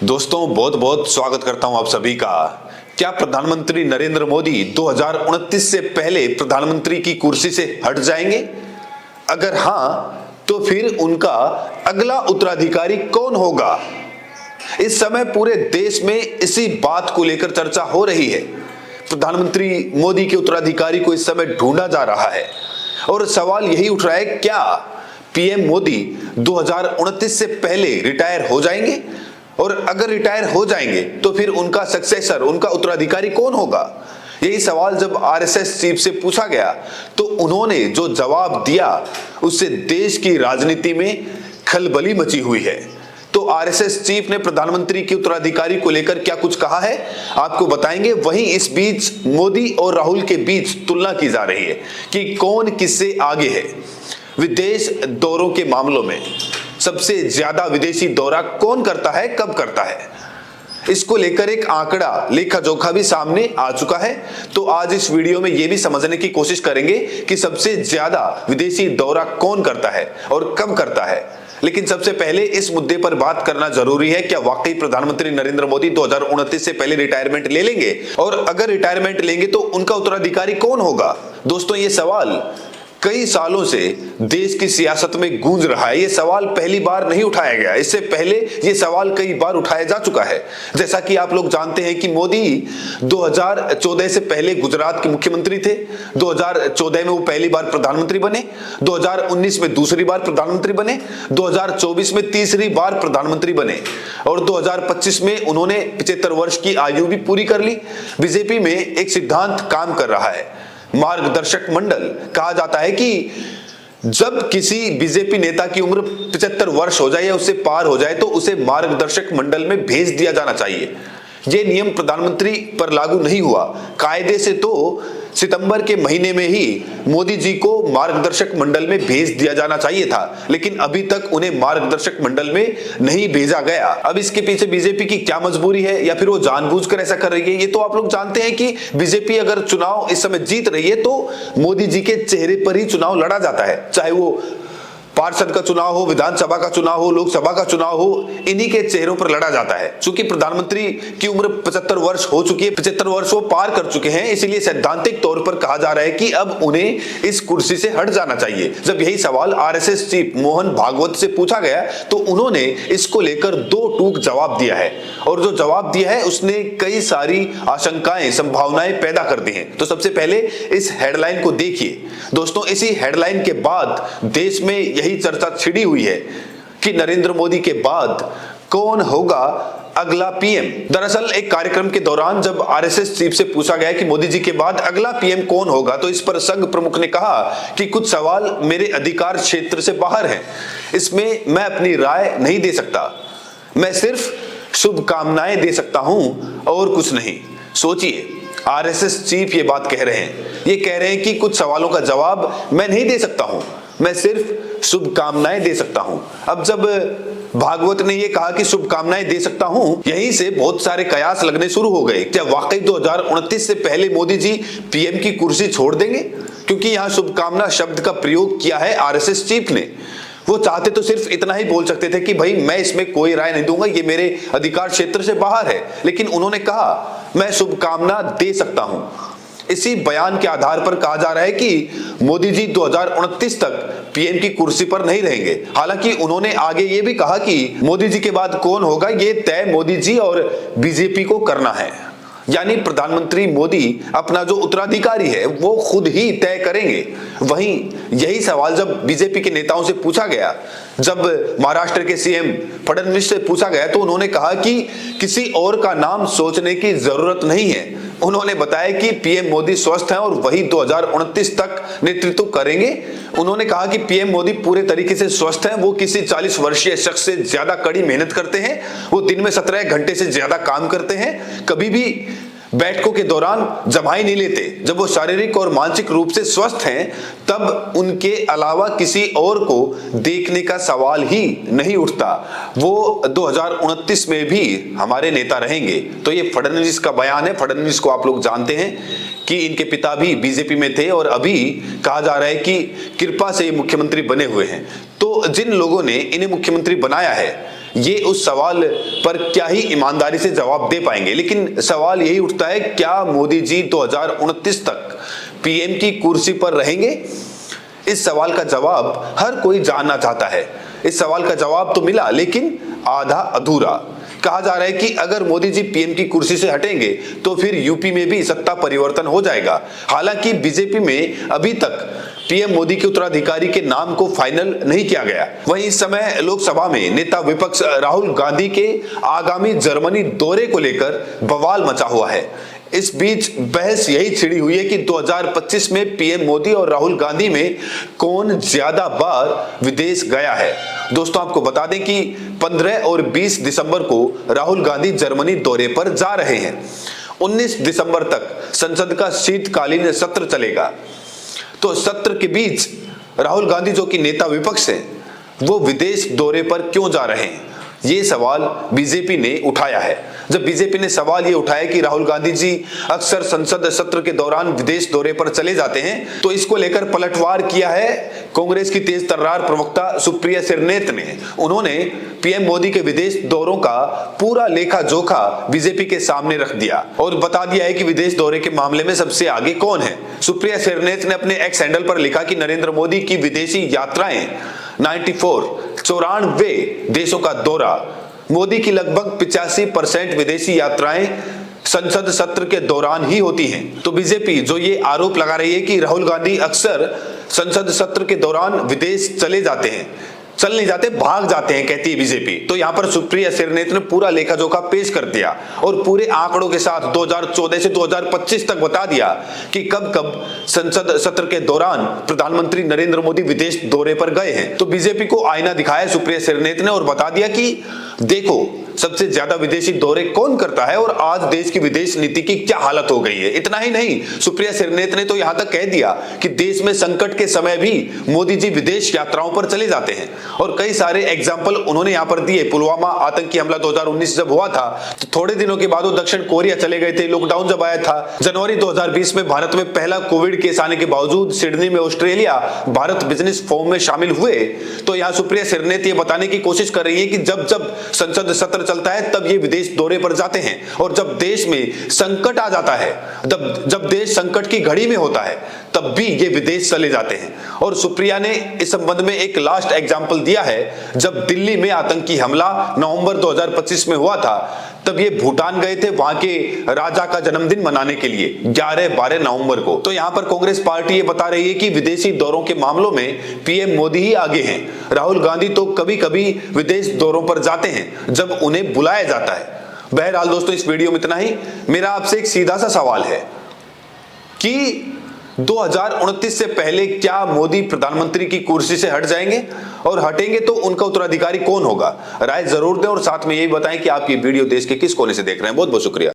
दोस्तों बहुत बहुत स्वागत करता हूं आप सभी का। क्या प्रधानमंत्री नरेंद्र मोदी 2029 से पहले प्रधानमंत्री की कुर्सी से हट जाएंगे? अगर हां, तो फिर उनका अगला उत्तराधिकारी कौन होगा? इस समय पूरे देश में इसी बात को लेकर चर्चा हो रही है। प्रधानमंत्री मोदी के उत्तराधिकारी को इस समय ढूंढा जा रहा है और सवाल यही उठ रहा है, क्या पीएम मोदी 2029 से पहले रिटायर हो जाएंगे? और अगर रिटायर हो जाएंगे तो फिर उनका सक्सेसर, उनका उत्तराधिकारी कौन होगा? यही सवाल जब आरएसएस चीफ से पूछा गया तो उन्होंने जो जवाब दिया उससे देश की राजनीति में खलबली मची हुई है। तो आरएसएस चीफ ने प्रधानमंत्री के उत्तराधिकारी को लेकर क्या कुछ कहा है आपको बताएंगे। वहीं इस बीच मोदी और राहुल के बीच तुलना की जा रही है कि कौन किससे आगे है। विदेश दौरों के मामलों में सबसे ज्यादा विदेशी दौरा कौन करता है, कब करता है, इसको लेकर एक आंकड़ा, लेखा जोखा भी सामने आ चुका है। तो आज इस वीडियो में यह भी समझने की कोशिश करेंगे कि सबसे ज्यादा विदेशी दौरा कौन करता है और कब करता है। लेकिन सबसे पहले इस मुद्दे पर बात करना जरूरी है, क्या वाकई प्रधानमंत्री नरेंद्र मोदी 2029 से पहले रिटायरमेंट ले लेंगे? और अगर रिटायरमेंट लेंगे तो उनका उत्तराधिकारी कौन होगा? दोस्तों, ये सवाल कई सालों से देश की सियासत में गूंज रहा है। यह सवाल पहली बार नहीं उठाया गया, इससे पहले यह सवाल कई बार उठाया जा चुका है। जैसा कि आप लोग जानते हैं कि मोदी 2014 से पहले गुजरात के मुख्यमंत्री थे। 2014 में वो पहली बार प्रधानमंत्री बने, 2019 में दूसरी बार प्रधानमंत्री बने, 2024 में तीसरी बार प्रधानमंत्री बने और 2025 में उन्होंने 75 वर्ष की आयु भी पूरी कर ली। बीजेपी में एक सिद्धांत काम कर रहा है, मार्गदर्शक मंडल। कहा जाता है कि जब किसी बीजेपी नेता की उम्र 75 वर्ष हो जाए या उससे पार हो जाए तो उसे मार्गदर्शक मंडल में भेज दिया जाना चाहिए। यह नियम प्रधानमंत्री पर लागू नहीं हुआ। कायदे से तो सितंबर के महीने में ही मोदी जी को मार्गदर्शक मंडल में भेज दिया जाना चाहिए था, लेकिन अभी तक उन्हें मार्गदर्शक मंडल में नहीं भेजा गया। अब इसके पीछे बीजेपी की क्या मजबूरी है या फिर वो जानबूझकर ऐसा कर रही है, ये तो आप लोग जानते हैं कि बीजेपी अगर चुनाव इस समय जीत रही है तो मोदी जी के चेहरे पर ही चुनाव लड़ा जाता है। चाहे वो पार्षद का चुनाव हो, विधानसभा का चुनाव हो, लोकसभा का चुनाव हो, इन्हीं के चेहरों पर लड़ा जाता है। चूंकि प्रधानमंत्री की उम्र 75 वर्ष हो चुकी है, 75 वर्ष वो पार कर चुके हैं, इसलिए सैद्धांतिक तौर पर कहा जा रहा है कि अब उन्हें इस कुर्सी से हट जाना चाहिए। जब यही सवाल आरएसएस चीफ मोहन भागवत से पूछा गया तो उन्होंने इसको लेकर दो टूक जवाब दिया है और जो जवाब दिया है उसने कई सारी आशंकाएं, संभावनाएं पैदा कर दी हैं। तो सबसे पहले इस हेडलाइन को देखिए। दोस्तों, इसी हेडलाइन के बाद देश में यही चर्चा छिड़ी हुई है कि नरेंद्र मोदी के बाद कौन होगा अगला पीएम। दरअसल एक कार्यक्रम के दौरान जब आरएसएस चीफ से पूछा गया कि मोदी जी के बाद अगला पीएम कौन होगा तो इस पर संघ प्रमुख ने कहा कि कुछ सवाल मेरे अधिकार क्षेत्र से बाहर हैं, इसमें मैं अपनी राय नहीं दे सकता, मैं सिर्फ शुभकामनाएं दे सकता हूं और कुछ नहीं। सोचिए, आरएसएस चीफ ये बात कह रहे हैं, ये कह रहे हैं कि कुछ सवालों का जवाब मैं नहीं दे सकता हूं, मैं सिर्फ शुभकामनाएं दे सकता हूं। अब जब भागवत ने यह कहा कि शुभकामनाएं दे सकता हूं, यहीं से बहुत सारे कयास लगने शुरू हो गए। क्या वाकई 2029 से पहले मोदी जी पीएम की कुर्सी छोड़ देंगे? क्योंकि यहां शुभकामना शब्द का प्रयोग किया है आरएसएस चीफ ने। वो चाहते तो सिर्फ इतना ही बोल सकते थे कि भाई मैं इसमें कोई राय नहीं दूंगा, ये मेरे अधिकार क्षेत्र से बाहर है, लेकिन उन्होंने कहा मैं शुभकामना दे सकता हूं। इसी बयान के आधार पर कहा जा रहा है कि मोदी जी 2029 तक पीएम की कुर्सी पर नहीं रहेंगे। हालांकि उन्होंने आगे ये भी कहा कि मोदी जी के बाद कौन होगा ये तय मोदी जी और बीजेपी को करना है। यानी प्रधानमंत्री मोदी अपना जो उत्तराधिकारी है वो खुद ही तय करेंगे। वहीं यही सवाल जब बीजेपी के नेताओं से पूछा गया, जब महाराष्ट्र के सीएम फडणवीस से पूछा गया तो उन्होंने कहा कि किसी और का नाम सोचने की जरूरत नहीं है। उन्होंने बताया कि पीएम मोदी स्वस्थ हैं और वही 2029 तक नेतृत्व करेंगे। उन्होंने कहा कि पीएम मोदी पूरे तरीके से स्वस्थ हैं, वो किसी 40 वर्षीय शख्स से ज्यादा कड़ी मेहनत करते हैं, वो दिन में 17 घंटे से ज्यादा काम करते हैं, कभी भी बैठकों के दौरान जमाई नहीं लेते। जब वो शारीरिक और मानसिक रूप से स्वस्थ हैं तब उनके अलावा किसी और को देखने का सवाल ही नहीं उठता। वो 2029 में भी हमारे नेता रहेंगे। तो ये फडणवीस का बयान है। फडणवीस को आप लोग जानते हैं कि इनके पिता भी बीजेपी में थे और अभी कहा जा रहा है कि कृपा से ये मुख्यमंत्री बने हुए हैं। तो जिन लोगों ने इन्हें मुख्यमंत्री बनाया है ये उस सवाल पर क्या ही ईमानदारी से जवाब दे पाएंगे। लेकिन सवाल यही उठता है, क्या मोदी जी 2029 तक पीएम की कुर्सी पर रहेंगे? इस सवाल का जवाब हर कोई जानना चाहता है। इस सवाल का जवाब तो मिला, लेकिन आधा अधूरा। कहा जा रहा है कि अगर मोदी जी पीएम की कुर्सी से हटेंगे तो फिर यूपी में भी सत्ता परिवर्तन हो जाएगा। हालांकि बीजेपी में अभी तक पीएम मोदी के उत्तराधिकारी के नाम को फाइनल नहीं किया गया। वहीं इस समय लोकसभा में नेता विपक्ष राहुल गांधी के आगामी जर्मनी दौरे को लेकर बवाल मचा हुआ है। इस बीच बहस यही छिड़ी हुई है कि 2025 में पीएम मोदी और राहुल गांधी में कौन ज्यादा बार विदेश गया है। दोस्तों, आपको बता दें कि 15 और 20 दिसंबर को राहुल गांधी जर्मनी दौरे पर जा रहे हैं। 19 दिसंबर तक संसद का शीतकालीन सत्र चलेगा। तो सत्र के बीच राहुल गांधी, जो कि नेता विपक्ष है, वो विदेश दौरे पर क्यों जा रहे हैं, ये सवाल बीजेपी ने उठाया है। जब बीजेपी ने सवाल ये उठाया कि राहुल गांधी जी अक्सर संसद सत्र के दौरान विदेश दौरे पर चले जाते हैं, तो इसको लेकर पलटवार किया है कांग्रेस की तेज तर्रार प्रवक्ता सुप्रिया श्रीनेत ने। उन्होंने पीएम मोदी के विदेश दौरों का पूरा लेखा जोखा बीजेपी के सामने रख दिया और बता दिया है कि विदेश दौरे के मामले में सबसे आगे कौन है। सुप्रिया श्रीनेत ने अपने एक्स हैंडल पर लिखा कि नरेंद्र मोदी की विदेशी यात्राएं 94 देशों का दौरा। मोदी की लगभग 85% विदेशी यात्राएं संसद सत्र के दौरान ही होती हैं। तो बीजेपी जो ये आरोप लगा रही है कि राहुल गांधी अक्सर संसद सत्र के दौरान विदेश चले जाते हैं, चल नहीं जाते, भाग जाते हैं, कहती है बीजेपी। तो यहां पर सुप्रिया श्रीनेत ने पूरा लेखा जोखा पेश कर दिया और पूरे आंकड़ों के साथ 2014 से 2025 तक बता दिया कि कब कब संसद सत्र के दौरान प्रधानमंत्री नरेंद्र मोदी विदेश दौरे पर गए हैं। तो बीजेपी को आईना दिखाया सुप्रिया श्रीनेत ने और बता दिया कि देखो सबसे ज्यादा विदेशी दौरे कौन करता है और आज देश की विदेश नीति की क्या हालत हो गई है। इतना ही नहीं, सुप्रिया श्रीनेत ने तो यहां तक कह दिया कि देश में संकट के समय भी मोदी जी विदेश यात्राओं पर चले जाते हैं और कई सारे एग्जाम्पल उन्होंने यहां पर दिए। पुलवामा आतंकी हमला 2019 जब हुआ था तो थोड़े दिनों के बाद वो दक्षिण कोरिया चले गए थे। लॉकडाउन जब आया था जनवरी 2020 में, भारत में पहला कोविड केस आने के बावजूद सिडनी में ऑस्ट्रेलिया भारत बिजनेस फोरम में शामिल हुए। तो यहां सुप्रिया श्रीनेत ये बताने की कोशिश कर रही है कि जब जब संसद सत्र चलता है तब ये विदेश दौरे पर जाते हैं और जब देश में संकट आ जाता है, जब देश संकट की घड़ी में होता है, तब भी ये विदेश चले जाते हैं। और सुप्रिया ने इस संबंध में एक लास्ट एग्जांपल दिया है। जब दिल्ली में आतंकी हमला नवंबर 2025 में हुआ था, तब ये भूटान गए थे वहां के राजा का जन्मदिन मनाने के लिए 11-12 नवंबर को। तो यहां पर कांग्रेस पार्टी ये बता रही है कि विदेशी दौरों के मामलों में पीएम मोदी ही आगे हैं। राहुल गांधी तो कभी कभी विदेश दौरों पर जाते हैं जब उन्हें बुलाया जाता है। बहरहाल दोस्तों, इस वीडियो में इतना ही। मेरा आपसे एक सीधा सा सवाल है कि 2029 से पहले क्या मोदी प्रधानमंत्री की कुर्सी से हट जाएंगे, और हटेंगे तो उनका उत्तराधिकारी कौन होगा? राय जरूर दें और साथ में यही बताएं कि आप ये वीडियो देश के किस कोने से देख रहे हैं। बहुत बहुत शुक्रिया।